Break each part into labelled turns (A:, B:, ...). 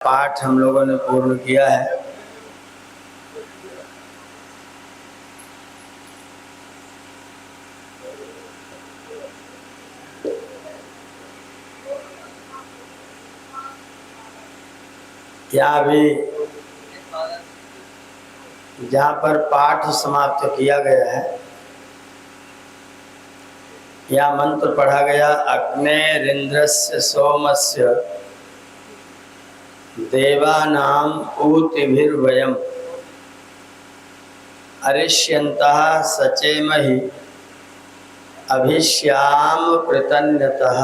A: पाठ हम लोगों ने पूर्ण किया है। यहाँ भी जहाँ पर पाठ समाप्त किया गया है, यह मंत्र पढ़ा गया, अग्नेरिंद्रस्य सोमस्य देवानाम ऊतिभिर्वयम् अरिष्यन्तः सचेमहि अभिश्याम पृतन्यतः।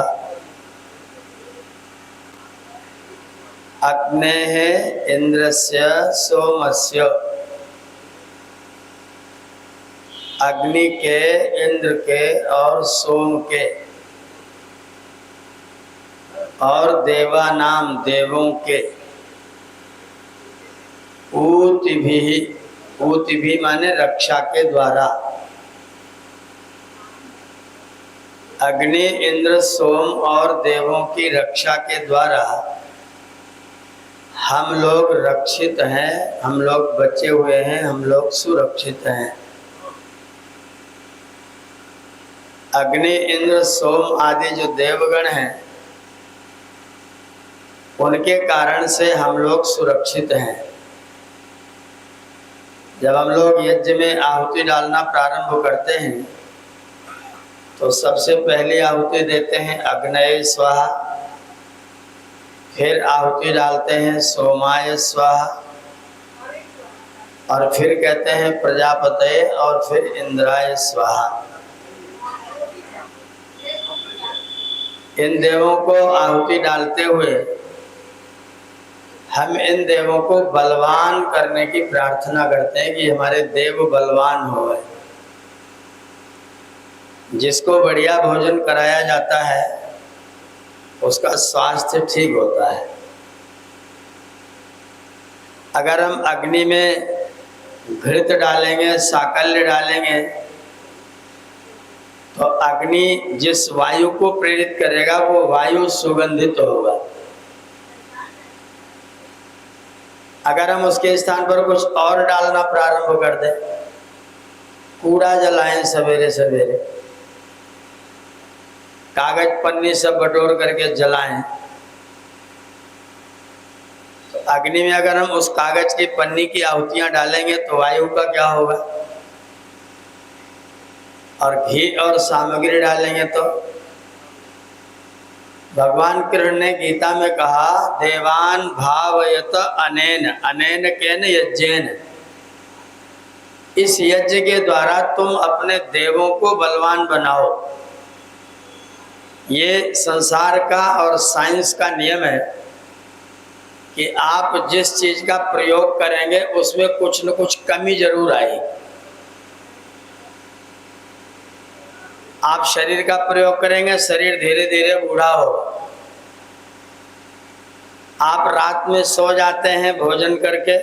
A: अग्नेः इंद्रस्य सोमस्य, अग्नि के, इंद्र के और सोम के, और देवानाम देवों के, ऊतिभिः माने रक्षा के द्वारा। अग्नि, इंद्र, सोम और देवों की रक्षा के द्वारा हम लोग रक्षित हैं, हम लोग बचे हुए हैं, हम लोग सुरक्षित हैं। अग्नि, इंद्र, सोम आदि जो देवगण हैं, उनके कारण से हम लोग सुरक्षित हैं। जब हम लोग यज्ञ में आहुति डालना प्रारंभ करते हैं तो सबसे पहली आहुति देते हैं अग्नये स्वाहा, फिर आहुति डालते हैं सोमाय स्वाहा, और फिर कहते हैं प्रजापतये, और फिर इंद्राय स्वाहा। इन देवों को आहुति डालते हुए हम इन देवों को बलवान करने की प्रार्थना करते हैं कि हमारे देव बलवान हों। जिसको बढ़िया भोजन कराया जाता है उसका स्वास्थ्य ठीक होता है। अगर हम अग्नि में घृत डालेंगे, साकल्य डालेंगे, तो अग्नि जिस वायु को प्रेरित करेगा वो वायु सुगंधित होगा। अगर हम उसके स्थान पर कुछ और डालना प्रारंभ कर दें, कूड़ा जलाएं सवेरे सवेरे, कागज पन्नी सब बटोर करके जलाएं, तो अग्नि में अगर हम उस कागज की पन्नी की आहुतियां डालेंगे तो वायु का क्या होगा। और घी और सामग्री डालेंगे तो भगवान कृष्ण ने गीता में कहा, देवान भावयत अनेन अनेन केन यज्ञेन। इस यज्ञ के द्वारा तुम अपने देवों को बलवान बनाओ। ये संसार का और साइंस का नियम है कि आप जिस चीज का प्रयोग करेंगे उसमें कुछ न कुछ कमी जरूर आएगी। आप शरीर का प्रयोग करेंगे, शरीर धीरे धीरे बूढ़ा होगा। आप रात में सो जाते हैं भोजन करके,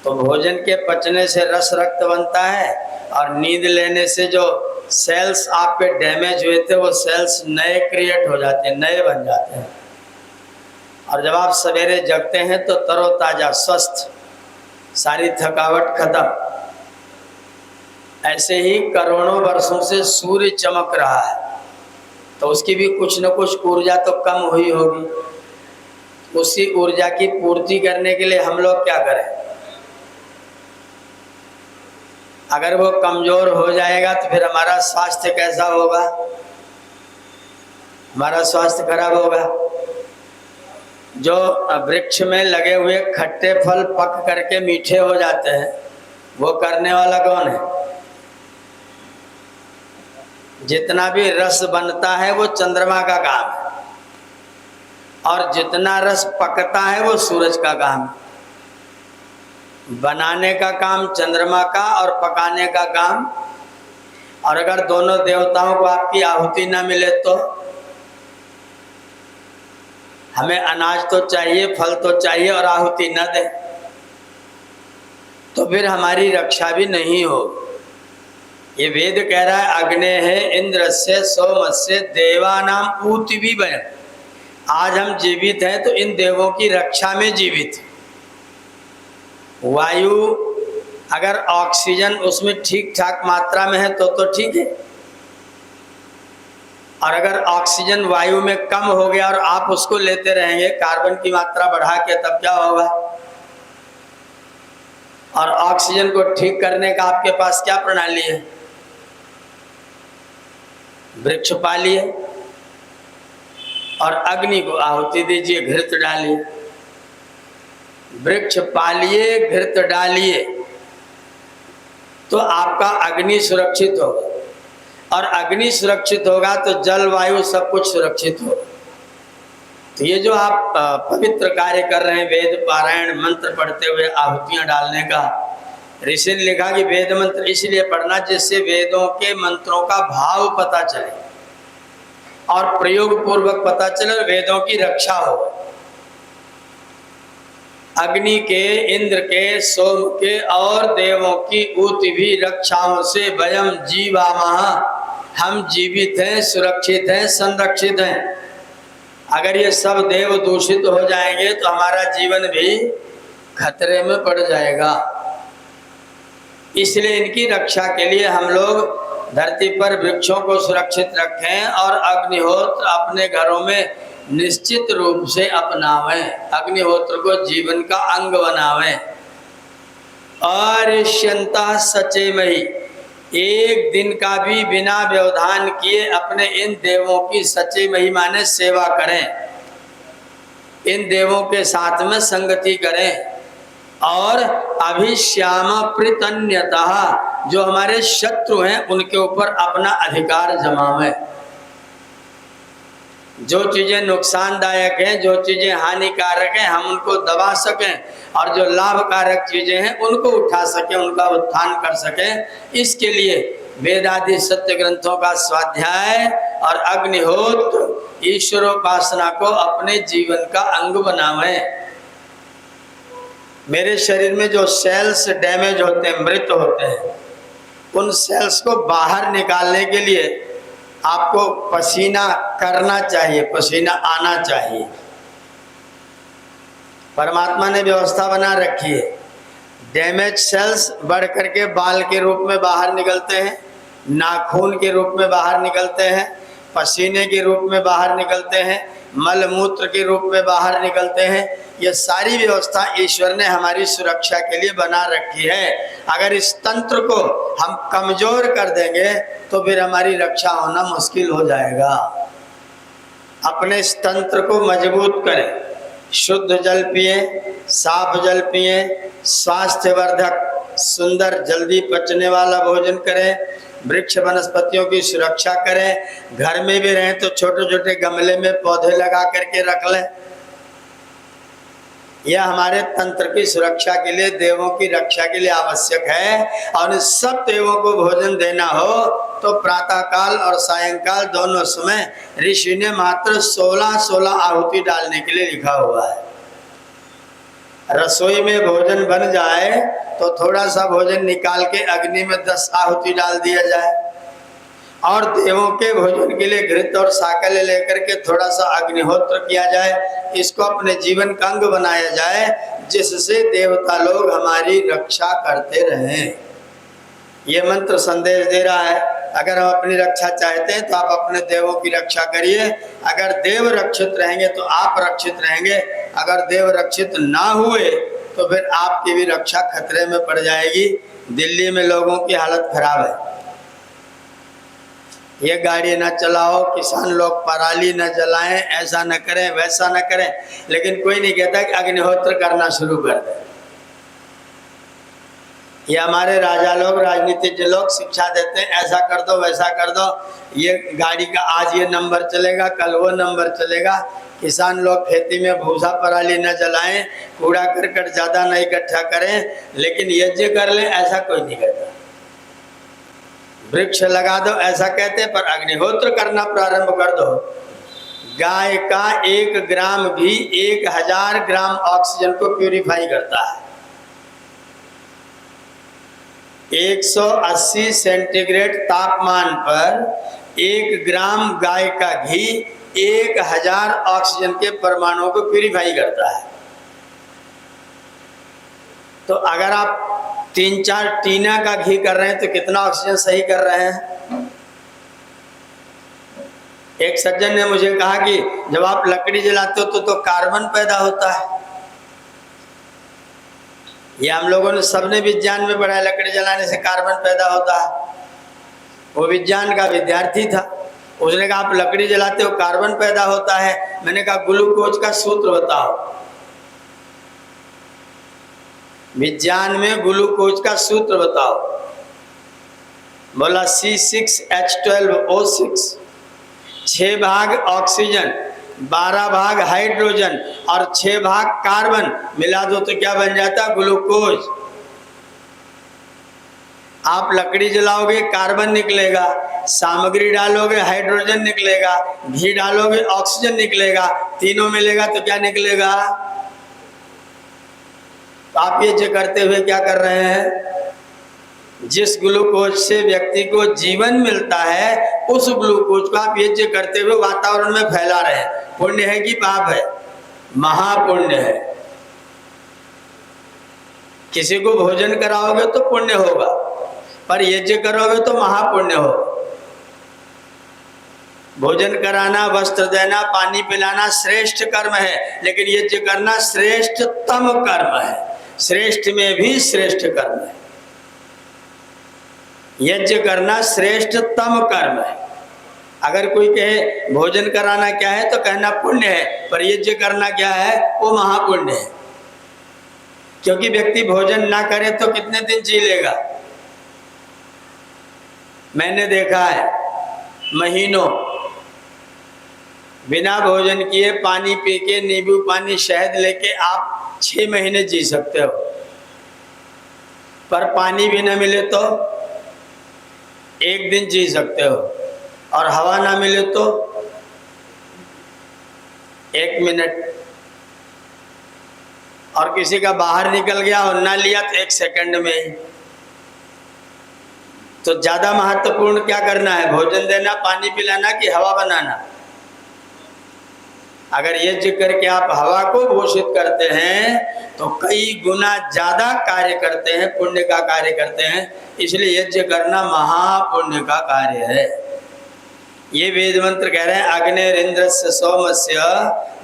A: तो भोजन के पचने से रस रक्त बनता है, और नींद लेने से जो सेल्स आपके डैमेज हुए थे वो सेल्स नए क्रिएट हो जाते हैं, नए बन जाते हैं। और जब आप सवेरे जगते हैं तो तरोताजा, स्वस्थ, सारी थकावट खत्म। ऐसे ही करोड़ों वर्षों से सूर्य चमक रहा है, तो उसकी भी कुछ न कुछ ऊर्जा तो कम हुई होगी। उसी ऊर्जा की पूर्ति करने के लिए हम लोग क्या करें। अगर वो कमजोर हो जाएगा तो फिर हमारा स्वास्थ्य कैसा होगा, हमारा स्वास्थ्य खराब होगा। जो वृक्ष में लगे हुए खट्टे फल पक करके मीठे हो जाते हैं, वो करने वाला कौन है। जितना भी रस बनता है वो चंद्रमा का काम है, और जितना रस पकता है वो सूरज का काम है। बनाने का काम चंद्रमा का और पकाने का काम। और अगर दोनों देवताओं को आपकी आहुति न मिले तो हमें अनाज तो चाहिए, फल तो चाहिए, और आहुति न दे तो फिर हमारी रक्षा भी नहीं हो। ये वेद कह रहा है, अग्ने है इंद्र से सोमस्य देवानाम ऊतिभिर्वयम् आज हम जीवित हैं तो इन देवों की रक्षा में जीवित। वायु अगर ऑक्सीजन उसमें ठीक ठाक मात्रा में है तो ठीक है, और अगर ऑक्सीजन वायु में कम हो गया और आप उसको लेते रहेंगे कार्बन की मात्रा बढ़ा के, तब क्या होगा? और ऑक्सीजन को ठीक करने का आपके पास क्या प्रणाली है? वृक्ष पालिए और अग्नि को आहुति दीजिए, घृत डालिए। वृक्ष पालिए, घृत डालिए, तो आपका अग्नि सुरक्षित होगा, और अग्नि सुरक्षित होगा तो जल वायु सब कुछ सुरक्षित होगा। तो ये जो आप पवित्र कार्य कर रहे हैं, वेद पारायण मंत्र पढ़ते हुए आहुतियां डालने का, ऋषि ने लिखा कि वेद मंत्र इसलिए पढ़ना जिससे वेदों के मंत्रों का भाव पता चले और प्रयोग पूर्वक पता चले, वेदों की रक्षा हो। अग्नि के, इंद्र के, सोम के और देवों की ऊति भी रक्षाओं से वयम जीवामः, हम जीवित हैं, सुरक्षित हैं, संरक्षित हैं। अगर ये सब देव दूषित हो जाएंगे तो हमारा जीवन भी खतरे में पड़ जाएगा। इसलिए इनकी रक्षा के लिए हम लोग धरती पर वृक्षों को सुरक्षित रखें और अग्निहोत्र अपने घरों में निश्चित रूप से अपनावें, अग्निहोत्र को जीवन का अंग बनावें। अरिष्यन्तः सचेमहि, एक दिन का भी बिना व्यवधान किए अपने इन देवों की सचेमहि माने सेवा करें, इन देवों के साथ में संगति करें। और अभिश्याम प्रतन्यतः, जो हमारे शत्रु हैं उनके ऊपर अपना अधिकार जमावें। जो चीजें नुकसानदायक हैं, जो चीजें हानिकारक हैं, हम उनको दबा सकें, और जो लाभकारक चीजें हैं उनको उठा सकें, उनका उत्थान कर सकें। इसके लिए वेदादि सत्य ग्रंथों का स्वाध्याय और अग्निहोत्र ईश्वरोपासना को अपने जीवन का अंग बनावें। मेरे शरीर में जो सेल्स डैमेज होते हैं, मृत होते हैं, उन सेल्स को बाहर निकालने के लिए आपको पसीना करना चाहिए, पसीना आना चाहिए। परमात्मा ने व्यवस्था बना रखी है। डैमेज सेल्स बढ़ करके बाल के रूप में बाहर निकलते हैं, नाखून के रूप में बाहर निकलते हैं, पसीने के रूप में बाहर निकलते हैं, मल मूत्र के रूप में बाहर निकलते हैं। ये सारी व्यवस्था ईश्वर ने हमारी सुरक्षा के लिए बना रखी है। अगर इस तंत्र को हम कमजोर कर देंगे तो फिर हमारी रक्षा होना मुश्किल हो जाएगा। अपने इस तंत्र को मजबूत करें, शुद्ध जल पिए, साफ जल पिए, स्वास्थ्यवर्धक सुंदर जल्दी पचने वाला भोजन करें, वृक्ष वनस्पतियों की सुरक्षा करें। घर में भी रहें तो छोटे छोटे गमले में पौधे लगा करके रख लें। यह हमारे तंत्र की सुरक्षा के लिए, देवों की रक्षा के लिए आवश्यक है। और इन सब देवों को भोजन देना हो तो प्रातः काल और सायंकाल दोनों समय ऋषि ने मात्र 16-16 आहुति डालने के लिए लिखा हुआ है। रसोई में भोजन बन जाए तो थोड़ा सा भोजन निकाल के अग्नि में 10 आहुति डाल दिया जाए, और देवों के भोजन के लिए घृत और साकल्य लेकर के थोड़ा सा अग्निहोत्र किया जाए। इसको अपने जीवन का अंग बनाया जाए, जिससे देवता लोग हमारी रक्षा करते रहें। ये मंत्र संदेश दे रहा है। अगर हम अपनी रक्षा चाहते हैं तो आप अपने देवों की रक्षा करिए। अगर देव रक्षित रहेंगे तो आप रक्षित रहेंगे। अगर देव रक्षित ना हुए तो फिर आपकी भी रक्षा खतरे में पड़ जाएगी। दिल्ली में लोगों की हालत खराब है। ये गाड़ी न चलाओ, किसान लोग पराली न जलाएं, ऐसा न करें, वैसा न करें, लेकिन कोई नहीं कहता कि अग्निहोत्र करना शुरू कर दें। ये हमारे राजा लोग, राजनीतिज्ञ लोग शिक्षा देते हैं, ऐसा कर दो, वैसा कर दो। ये गाड़ी का आज ये नंबर चलेगा, कल वो नंबर चलेगा। किसान लोग खेती में भूसा पराली न जलाएं, कूड़ा करकट ज़्यादा न इकट्ठा करें, लेकिन यज्ञ कर लें, ऐसा कोई नहीं कहता। वृक्ष लगा दो ऐसा कहते हैं, पर अग्निहोत्र करना प्रारंभ कर दो। गाय का 1 ग्राम भी 1000 ग्राम ऑक्सीजन को प्यूरिफाई करता है। 180 सेंटीग्रेड तापमान पर 1 ग्राम गाय का घी 1000 ऑक्सीजन के परमाणुओं को प्यूरिफाई करता है। तो अगर आप 3-4 टीना का घी कर रहे हैं तो कितना ऑक्सीजन सही कर रहे हैं? एक सज्जन ने मुझे कहा कि जब आप लकड़ी जलाते हो तो कार्बन पैदा होता है। ये हम लोगों ने सबने विज्ञान में पढ़ा है, लकड़ी जलाने से कार्बन पैदा होता है। वो विज्ञान का विद्यार्थी था, उसने कहा आप लकड़ी जलाते हो कार्बन पैदा होता है। मैंने कहा ग्लूकोज का सूत्र बताओ। विज्ञान में ग्लूकोज का सूत्र बताओ। बोला C6H12O6, 6 भाग ऑक्सीजन, 12 भाग हाइड्रोजन और 6 भाग कार्बन मिला दो तो क्या बन जाता? ग्लूकोज। आप लकड़ी जलाओगे कार्बन निकलेगा, सामग्री डालोगे हाइड्रोजन निकलेगा, घी डालोगे ऑक्सीजन निकलेगा, तीनों मिलेगा तो क्या निकलेगा? तो आप ये जो करते हुए क्या कर रहे हैं? जिस ग्लूकोज से व्यक्ति को जीवन मिलता है उस ग्लूकोज को आप यज्ञ करते हुए वातावरण में फैला रहे हैं। पुण्य है कि पाप है? महापुण्य है। किसी को भोजन कराओगे तो पुण्य होगा, पर यज्ञ करोगे तो महापुण्य होगा। भोजन कराना, वस्त्र देना, पानी पिलाना श्रेष्ठ कर्म है, लेकिन यज्ञ करना श्रेष्ठतम कर्म है। श्रेष्ठ में भी श्रेष्ठ कर्म है। यज्ञ करना श्रेष्ठतम कर्म है। अगर कोई कहे भोजन कराना क्या है तो कहना पुण्य है, पर यज्ञ करना क्या है? वो महापुण्य है। क्योंकि व्यक्ति भोजन ना करे तो कितने दिन जी लेगा? मैंने देखा है महीनों बिना भोजन किए, पानी पी के, नींबू पानी, शहद लेके आप 6 महीने जी सकते हो, पर पानी भी न मिले तो 1 दिन जी सकते हो, और हवा ना मिले तो 1 मिनट, और किसी का बाहर निकल गया और ना लिया तो 1 सेकंड में ही। तो ज्यादा महत्वपूर्ण क्या करना है? भोजन देना, पानी पिलाना कि हवा बनाना? अगर यज्ञ करके आप हवा को घोषित करते हैं तो कई गुना ज्यादा कार्य करते हैं, पुण्य का कार्य करते हैं। इसलिए यज्ञ करना महापुण्य का कार्य है। ये वेद मंत्र कह रहे हैं, अग्निरिंद्रस्य सोमस्य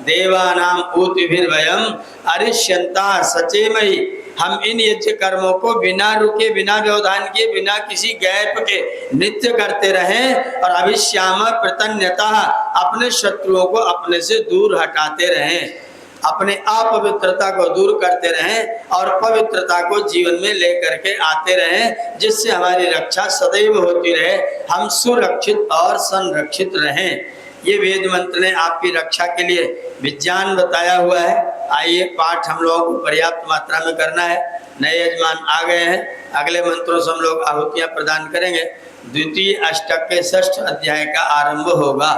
A: देवानाम ऊतिभिर्वयम् अरिष्यन्ता सचेमहि। हम इन यज्ञ कर्मों को बिना रुके, बिना व्यवधान के, बिना किसी गैप के नित्य करते रहें और अभिश्याम प्रतन्यतः अपने शत्रुओं को अपने से दूर हटाते रहें, अपने अपवित्रता को दूर करते रहें और पवित्रता को जीवन में लेकर के आते रहें, जिससे हमारी रक्षा सदैव होती रहे, हम सुरक्षित और संरक्षित रहें। ये वेद मंत्र ने आपकी रक्षा के लिए विज्ञान बताया हुआ है। आइए, पाठ हम लोगों को पर्याप्त मात्रा में करना है। नए यजमान आ गए हैं, अगले मंत्रों से हम लोग आहुतियाँ प्रदान करेंगे। द्वितीय अष्टक के 6ठ अध्याय का आरंभ होगा।